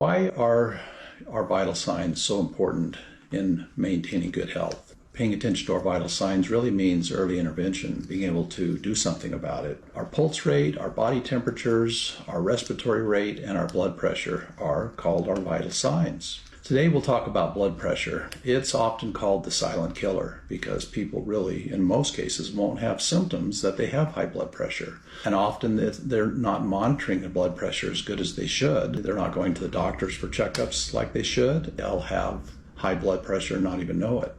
Why are our vital signs so important in maintaining good health? Paying attention to our vital signs really means early intervention, being able to do something about it. Our pulse rate, our body temperatures, our respiratory rate, and our blood pressure are called our vital signs. Today we'll talk about blood pressure. It's often called the silent killer because people really, in most cases, won't have symptoms that they have high blood pressure. And often they're not monitoring their blood pressure as good as they should. They're not going to the doctors for checkups like they should. They'll have high blood pressure and not even know it.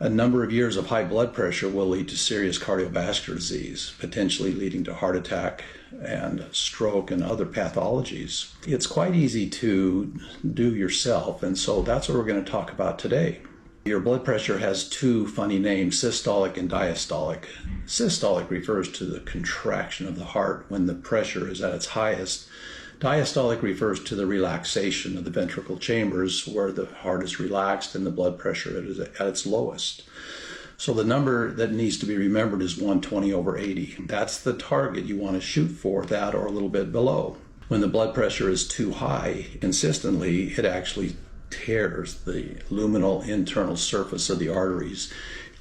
A number of years of high blood pressure will lead to serious cardiovascular disease, potentially leading to heart attack and stroke and other pathologies. It's quite easy to do yourself, and so that's what we're going to talk about today. Your blood pressure has two funny names, systolic and diastolic. Systolic refers to the contraction of the heart when the pressure is at its highest. Diastolic refers to the relaxation of the ventricle chambers where the heart is relaxed and the blood pressure is at its lowest. So the number that needs to be remembered is 120/80. That's the target you want to shoot for, that or a little bit below. When the blood pressure is too high consistently, it actually tears the luminal internal surface of the arteries,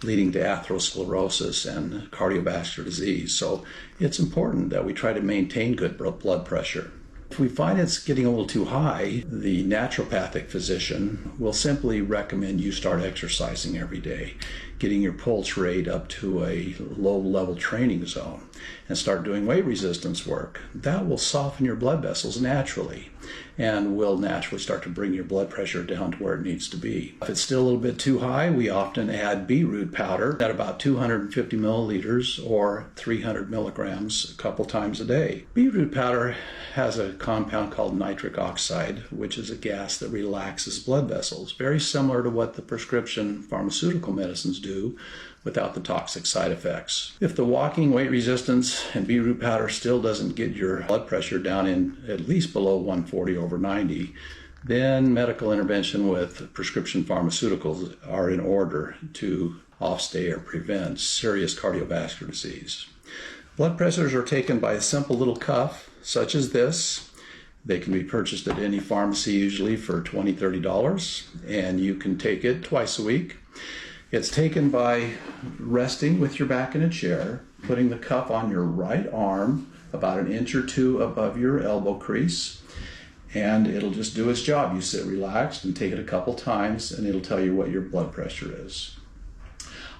leading to atherosclerosis and cardiovascular disease. So it's important that we try to maintain good blood pressure. If we find it's getting a little too high, the naturopathic physician will simply recommend you start exercising every day, getting your pulse rate up to a low-level training zone, and start doing weight resistance work. That will soften your blood vessels naturally and will naturally start to bring your blood pressure down to where it needs to be. If it's still a little bit too high, we often add beetroot powder at about 250 milliliters or 300 milligrams a couple times a day. Beetroot powder has a compound called nitric oxide, which is a gas that relaxes blood vessels, very similar to what the prescription pharmaceutical medicines do without the toxic side effects. If the walking, weight resistance, and beetroot powder still doesn't get your blood pressure down in at least below 140/90, then medical intervention with prescription pharmaceuticals are in order to offstay or prevent serious cardiovascular disease. Blood pressures are taken by a simple little cuff, such as this. They can be purchased at any pharmacy, usually for $20, $30, and you can take it twice a week. It's taken by resting with your back in a chair, putting the cuff on your right arm about an inch or two above your elbow crease, and it'll just do its job. You sit relaxed and take it a couple times, and it'll tell you what your blood pressure is.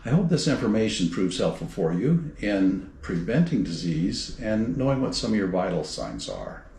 I hope this information proves helpful for you in preventing disease and knowing what some of your vital signs are.